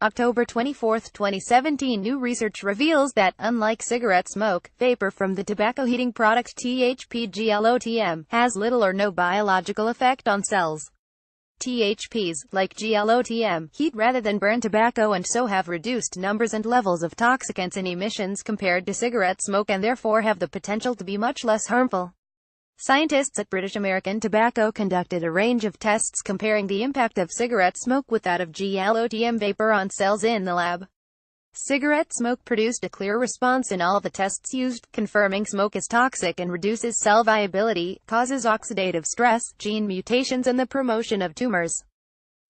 October 24, 2017. New research reveals that, unlike cigarette smoke, vapor from the tobacco heating product THP-GLOTM has little or no biological effect on cells. THPs, like GLOTM, heat rather than burn tobacco and so have reduced numbers and levels of toxicants in emissions compared to cigarette smoke and therefore have the potential to be much less harmful. Scientists at British American Tobacco conducted a range of tests comparing the impact of cigarette smoke with that of GLOTM vapor on cells in the lab. Cigarette smoke produced a clear response in all the tests used, confirming smoke is toxic and reduces cell viability, causes oxidative stress, gene mutations and the promotion of tumors.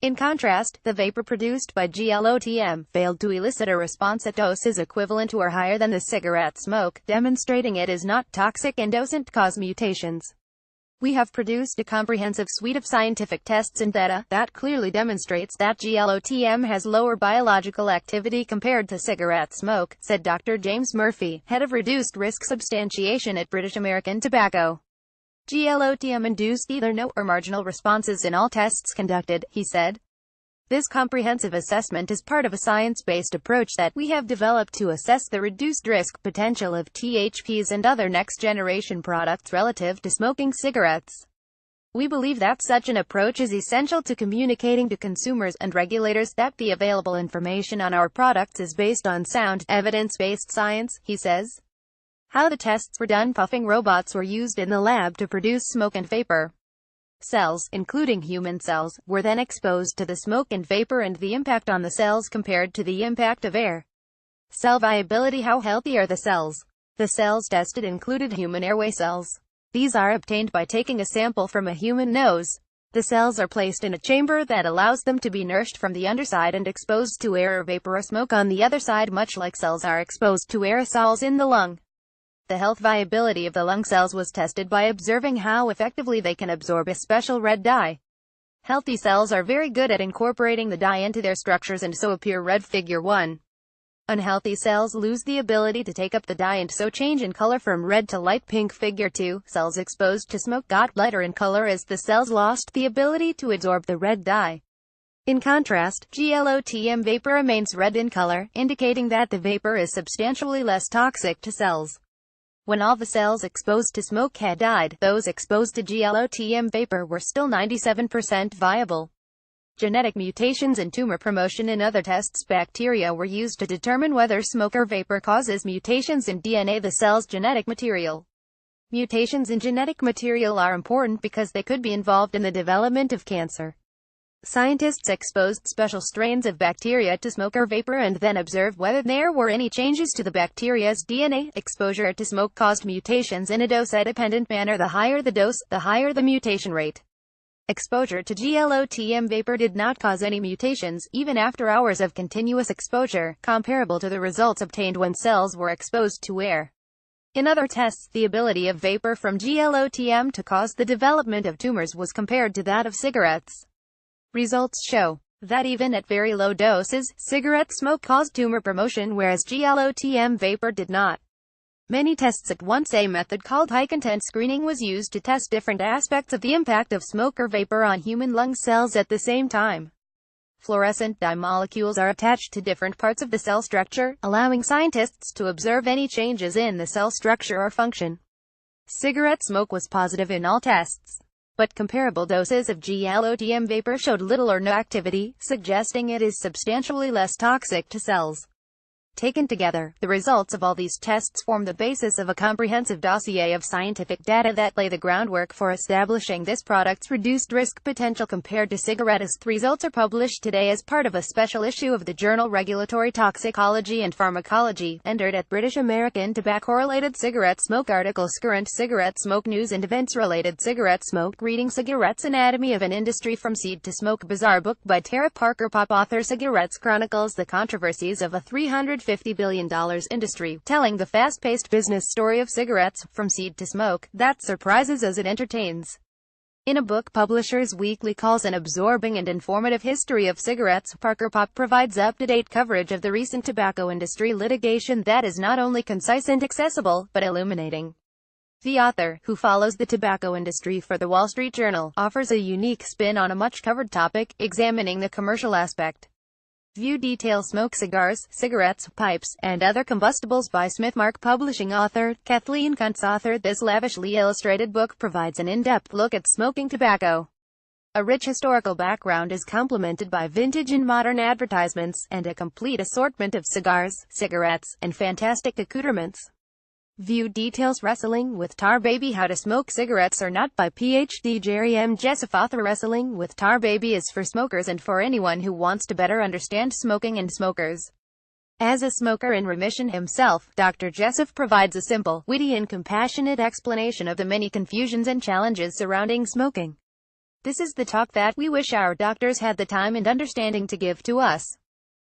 In contrast, the vapor produced by GLOTM failed to elicit a response at doses equivalent to or higher than the cigarette smoke, demonstrating it is not toxic and doesn't cause mutations. We have produced a comprehensive suite of scientific tests and data that clearly demonstrates that GLOTM has lower biological activity compared to cigarette smoke, said Dr. James Murphy, head of reduced risk substantiation at British American Tobacco. GLOTM induced either no or marginal responses in all tests conducted, he said. This comprehensive assessment is part of a science-based approach that we have developed to assess the reduced risk potential of THPs and other next-generation products relative to smoking cigarettes. We believe that such an approach is essential to communicating to consumers and regulators that the available information on our products is based on sound, evidence-based science, he says. How the tests were done. Puffing robots were used in the lab to produce smoke and vapor. Cells, including human cells, were then exposed to the smoke and vapor and the impact on the cells compared to the impact of air. Cell viability. How healthy are the cells? The cells tested included human airway cells. These are obtained by taking a sample from a human nose. The cells are placed in a chamber that allows them to be nourished from the underside and exposed to air or vapor or smoke on the other side, much like cells are exposed to aerosols in the lung. The health viability of the lung cells was tested by observing how effectively they can absorb a special red dye. Healthy cells are very good at incorporating the dye into their structures and so appear red. Figure 1. Unhealthy cells lose the ability to take up the dye and so change in color from red to light pink. Figure 2. Cells exposed to smoke got lighter in color as the cells lost the ability to absorb the red dye. In contrast, GLOTM vapor remains red in color, indicating that the vapor is substantially less toxic to cells. When all the cells exposed to smoke had died, those exposed to GLOTM vapor were still 97% viable. Genetic mutations and tumor promotion. In other tests, bacteria were used to determine whether smoke or vapor causes mutations in DNA, the cell's genetic material. Mutations in genetic material are important because they could be involved in the development of cancer. Scientists exposed special strains of bacteria to smoke or vapor and then observed whether there were any changes to the bacteria's DNA. Exposure to smoke caused mutations in a dose-dependent manner. The higher the dose, the higher the mutation rate. Exposure to GLOTM vapor did not cause any mutations, even after hours of continuous exposure, comparable to the results obtained when cells were exposed to air. In other tests, the ability of vapor from GLOTM to cause the development of tumors was compared to that of cigarettes. Results show that even at very low doses, cigarette smoke caused tumor promotion whereas GLOTM vapor did not. Many tests at once. A method called high-content screening was used to test different aspects of the impact of smoke or vapor on human lung cells at the same time. Fluorescent dye molecules are attached to different parts of the cell structure, allowing scientists to observe any changes in the cell structure or function. Cigarette smoke was positive in all tests, but comparable doses of GLOTM vapor showed little or no activity, suggesting it is substantially less toxic to cells. Taken together, the results of all these tests form the basis of a comprehensive dossier of scientific data that lay the groundwork for establishing this product's reduced risk potential compared to cigarettes. The results are published today as part of a special issue of the journal Regulatory Toxicology and Pharmacology, entered at British American Tobacco. Correlated cigarette smoke articles, current cigarette smoke news and events, related cigarette smoke, reading Cigarettes, Anatomy of an Industry, From Seed to Smoke, bizarre book by Tara Parker Pop, author. Cigarettes chronicles the controversies of a $350 billion industry, telling the fast-paced business story of cigarettes, from seed to smoke, that surprises as it entertains. In a book Publishers Weekly calls an absorbing and informative history of cigarettes, Parker Pop provides up-to-date coverage of the recent tobacco industry litigation that is not only concise and accessible, but illuminating. The author, who follows the tobacco industry for the Wall Street Journal, offers a unique spin on a much-covered topic, examining the commercial aspect. View details. Smoke cigars, cigarettes, pipes, and other combustibles by Smithmark Publishing author, Kathleen Kuntz authored this lavishly illustrated book provides an in-depth look at smoking tobacco. A rich historical background is complemented by vintage and modern advertisements, and a complete assortment of cigars, cigarettes, and fantastic accoutrements. View details. Wrestling with Tar Baby. How to Smoke Cigarettes or Not by Ph.D. Jerry M. Jessup author. Wrestling with Tar Baby is for smokers and for anyone who wants to better understand smoking and smokers. As a smoker in remission himself, Dr. Jessup provides a simple, witty and compassionate explanation of the many confusions and challenges surrounding smoking. This is the talk that we wish our doctors had the time and understanding to give to us.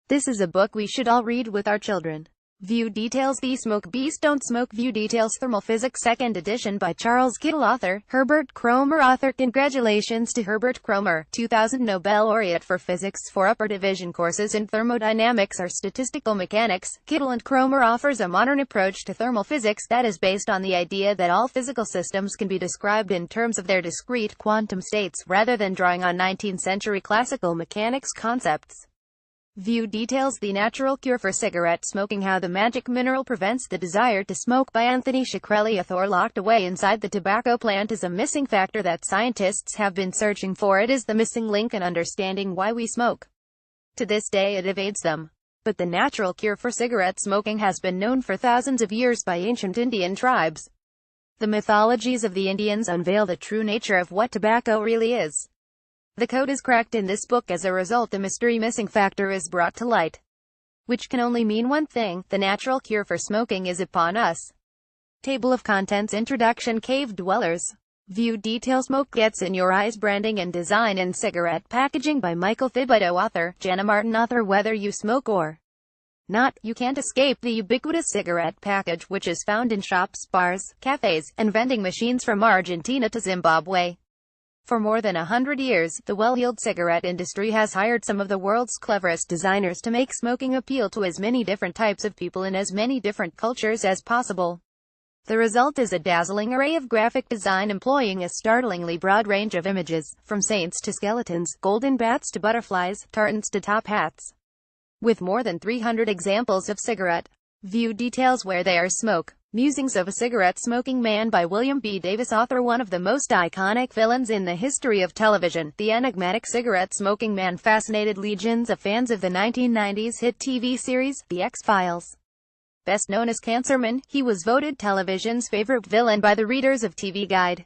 This is a book we should all read with our children. View details. The Smoke Beast Don't Smoke. View details. Thermal Physics 2nd edition by Charles Kittle author, Herbert Kromer author. Congratulations to Herbert Kromer, 2000 Nobel laureate for physics for upper division courses in thermodynamics or statistical mechanics. Kittle and Kromer offers a modern approach to thermal physics that is based on the idea that all physical systems can be described in terms of their discrete quantum states, rather than drawing on 19th century classical mechanics concepts. View details. The Natural Cure for Cigarette Smoking. How the Magic Mineral Prevents the Desire to Smoke by Anthony Shkreli. A thorn locked away inside the tobacco plant is a missing factor that scientists have been searching for. It is the missing link in understanding why we smoke. To this day it evades them. But the natural cure for cigarette smoking has been known for thousands of years by ancient Indian tribes. The mythologies of the Indians unveil the true nature of what tobacco really is. The code is cracked in this book. As a result, the mystery missing factor is brought to light. Which can only mean one thing: the natural cure for smoking is upon us. Table of Contents. Introduction. Cave Dwellers. View details. Smoke Gets in Your Eyes. Branding and Design in Cigarette Packaging by Michael Thibodeau author, Jenna Martin author. Whether you smoke or not, you can't escape the ubiquitous cigarette package, which is found in shops, bars, cafes, and vending machines from Argentina to Zimbabwe. For more than 100 years, the well-heeled cigarette industry has hired some of the world's cleverest designers to make smoking appeal to as many different types of people in as many different cultures as possible. The result is a dazzling array of graphic design employing a startlingly broad range of images, from saints to skeletons, golden bats to butterflies, tartans to top hats. With more than 300 examples of cigarette. View details. Where There's Smoke. Musings of a Cigarette-Smoking Man by William B. Davis author. One of the most iconic villains in the history of television, the enigmatic cigarette-smoking man fascinated legions of fans of the 1990s hit TV series, The X-Files. Best known as Cancerman, he was voted television's favorite villain by the readers of TV Guide.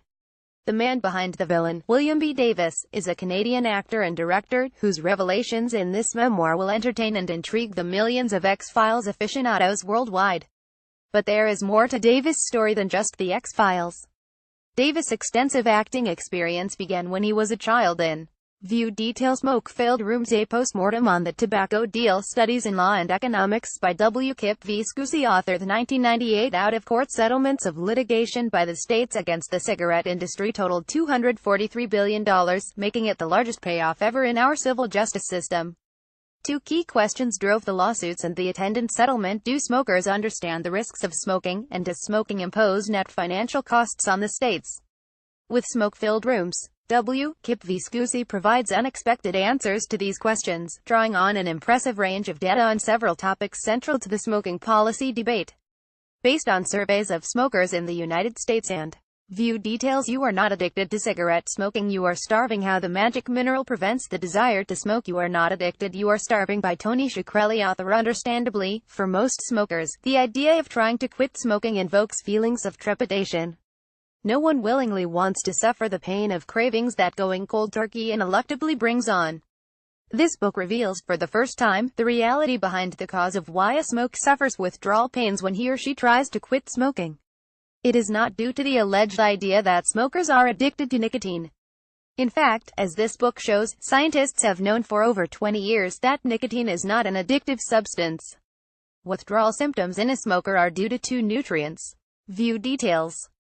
The man behind the villain, William B. Davis, is a Canadian actor and director, whose revelations in this memoir will entertain and intrigue the millions of X-Files aficionados worldwide. But there is more to Davis' story than just the X-Files. Davis' extensive acting experience began when he was a child in View details. Smoke-Filled Rooms. A Postmortem on the Tobacco Deal. Studies in Law and Economics by W. Kip V. Scusi author. The 1998 out-of-court settlements of litigation by the states against the cigarette industry totaled $243 billion, making it the largest payoff ever in our civil justice system. Two key questions drove the lawsuits and the attendant settlement. Do smokers understand the risks of smoking, and does smoking impose net financial costs on the states? With Smoke-Filled Rooms, W. Kip V. Scusi provides unexpected answers to these questions, drawing on an impressive range of data on several topics central to the smoking policy debate. Based on surveys of smokers in the United States and View details. You are not addicted to cigarette smoking, you are starving. How the magic mineral prevents the desire to smoke. You are not addicted, you are starving by Tony Shkreli author. Understandably, for most smokers, the idea of trying to quit smoking invokes feelings of trepidation. No one willingly wants to suffer the pain of cravings that going cold turkey ineluctably brings on. This book reveals, for the first time, the reality behind the cause of why a smoker suffers withdrawal pains when he or she tries to quit smoking. It is not due to the alleged idea that smokers are addicted to nicotine. In fact, as this book shows, scientists have known for over 20 years that nicotine is not an addictive substance. Withdrawal symptoms in a smoker are due to two nutrients. View details.